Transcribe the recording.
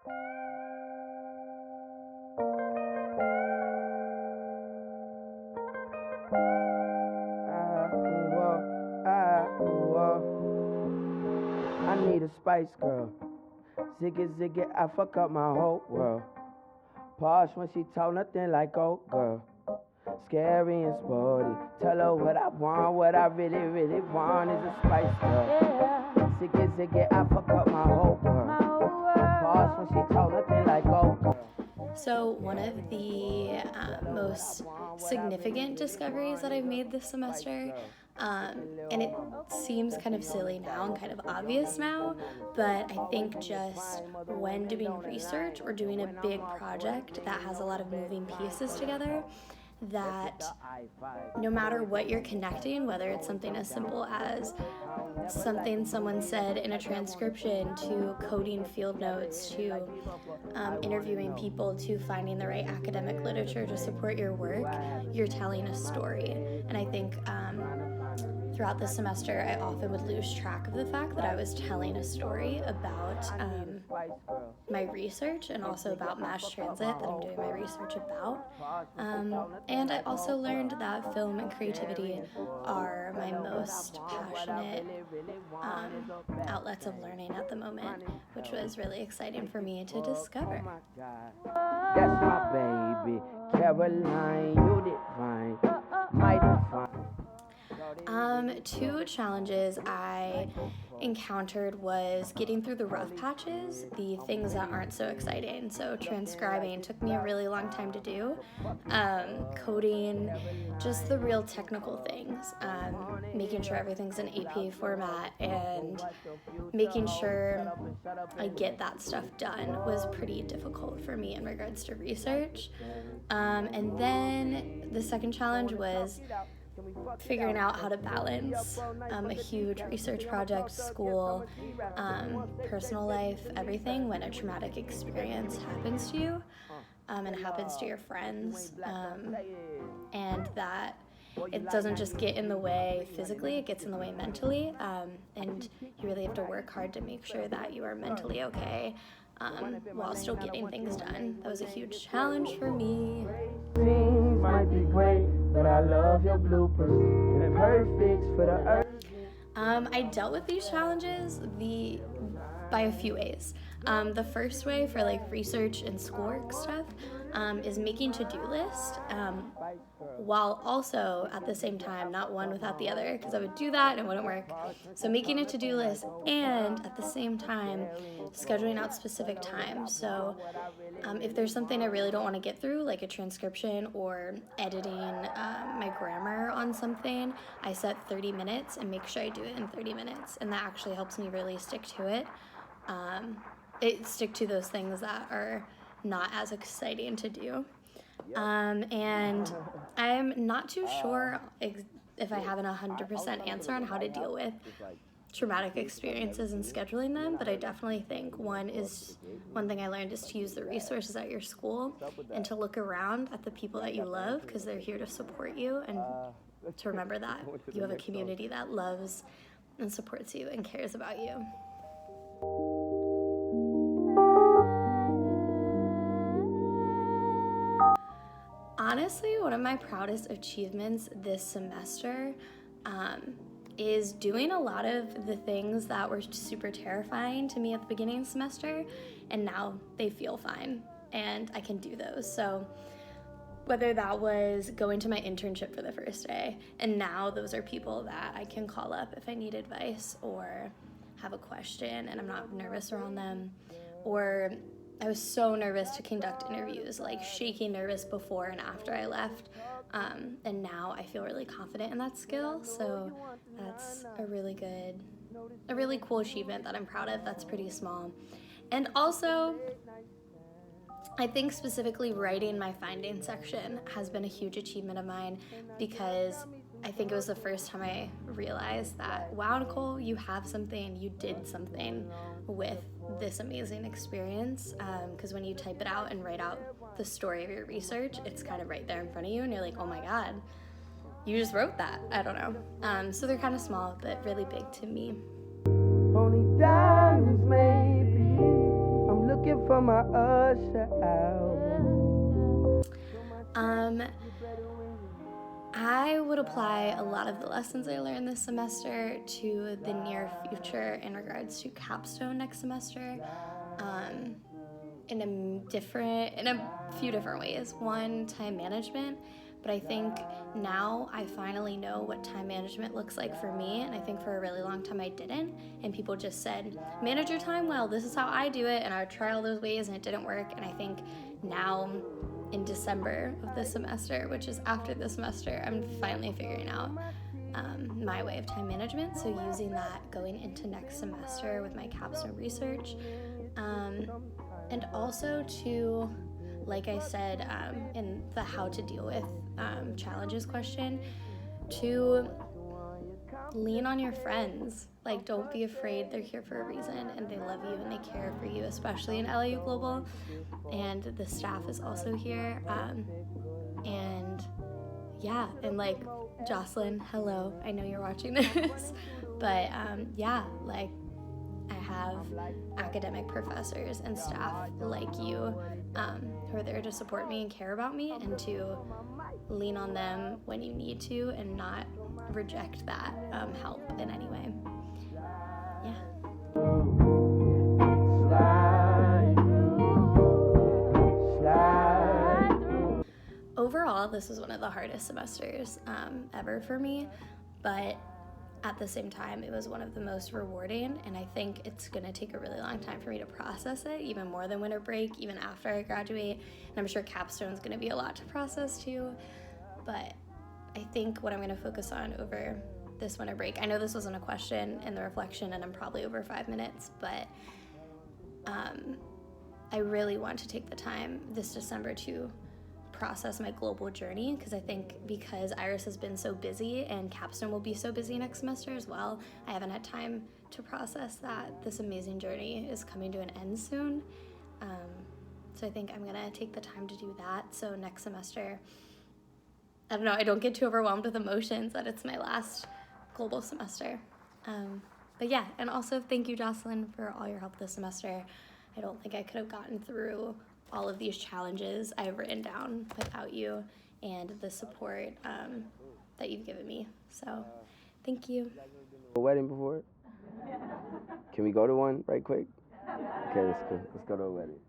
I need a spice girl. Ziggy, I fuck up my whole world. Posh when she talk nothing like old girl. Scary and sporty. Tell her what I want, what I really want is a spice girl. Ziggy, I fuck up my whole world. Posh when she talk nothing like old girl. So one of the most significant discoveries that I've made this semester, and it seems kind of silly now and kind of obvious now, but I think just when doing research or doing a big project that has a lot of moving pieces together, that no matter what you're connecting, whether it's something as simple as something someone said in a transcription, to coding field notes, to interviewing people, to finding the right academic literature to support your work, you're telling a story. And I think throughout the semester, I often would lose track of the fact that I was telling a story about my research and also about mass transit that I'm doing my research about. And I also learned that film and creativity are my most passionate outlets of learning at the moment, which was really exciting for me to discover. That's my baby, Caroline, you divine, mighty fine. Two challenges I encountered was getting through the rough patches, the things that aren't so exciting. So transcribing took me a really long time to do. Coding, just the real technical things, making sure everything's in APA format and making sure I get that stuff done was pretty difficult for me in regards to research. And then the second challenge was figuring out how to balance a huge research project, school, personal life, everything when a traumatic experience happens to you and happens to your friends, and that it doesn't just get in the way physically, it gets in the way mentally, and you really have to work hard to make sure that you are mentally okay while still getting things done. That was a huge challenge for me. Things might be great, but I love your bloopers. And perfect for the earth. I dealt with these challenges by a few ways. The first way for like research and schoolwork stuff is making to-do list, while also at the same time, not one without the other, because I would do that and it wouldn't work. So making a to-do list and at the same time scheduling out specific times. So if there's something I really don't want to get through, like a transcription or editing my grammar on something, I set 30 minutes and make sure I do it in 30 minutes. And that actually helps me really stick to it. Stick to those things that are not as exciting to do. And I'm not too sure if I have an 100% answer on how to deal with traumatic experiences and scheduling them, but I definitely think one thing I learned is to use the resources at your school and to look around at the people that you love, because they're here to support you, and to remember that you have a community that loves and supports you and cares about you. Honestly, one of my proudest achievements this semester is doing a lot of the things that were super terrifying to me at the beginning of the semester, and now they feel fine, and I can do those. So whether that was going to my internship for the first day, and now those are people that I can call up if I need advice or have a question and I'm not nervous around them, or I was so nervous to conduct interviews, like shaking nervous before and after I left, and now I feel really confident in that skill, so that's a really cool achievement that I'm proud of. That's pretty small. And also, I think specifically writing my findings section has been a huge achievement of mine, because I think it was the first time I realized that, wow, Nicole, you have something, you did something with this amazing experience, because when you type it out and write out the story of your research, it's kind of right there in front of you, and you're like, oh my God, you just wrote that. I don't know. So they're kind of small, but really big to me. Only diamonds, maybe. I'm looking for on my usher out. I would apply a lot of the lessons I learned this semester to the near future in regards to capstone next semester, in a few different ways. One, time management, but I think now I finally know what time management looks like for me, and I think for a really long time I didn't, and people just said, manage your time well, this is how I do it, and I would try all those ways and it didn't work, and I think now in December of this semester, which is after this semester, I'm finally figuring out my way of time management, so using that going into next semester with my capstone research, and also to, like I said in the how to deal with challenges question, to lean on your friends. Like, don't be afraid, they're here for a reason and they love you and they care for you, especially in LAU Global, and the staff is also here, and yeah, and like Jocelyn, hello, I know you're watching this, but yeah, like I have academic professors and staff like you who are there to support me and care about me, and to lean on them when you need to and not reject that help in any way. Yeah. Overall, this was one of the hardest semesters ever for me, but at the same time, it was one of the most rewarding, and I think it's gonna take a really long time for me to process it, even more than winter break, even after I graduate, and I'm sure capstone's gonna be a lot to process too, but I think what I'm gonna focus on over this winter break, I know this wasn't a question in the reflection, and I'm probably over 5 minutes, but I really want to take the time this December to process my global journey, because I think because Iris has been so busy and capstone will be so busy next semester as well, I haven't had time to process that this amazing journey is coming to an end soon. So I think I'm gonna take the time to do that, so next semester, I don't know, I don't get too overwhelmed with emotions that it's my last global semester. But yeah, and also thank you, Jocelyn, for all your help this semester. I don't think I could have gotten through all of these challenges I've written down without you and the support that you've given me. So thank you. A wedding before? Can we go to one right quick? Okay, let's go to a wedding.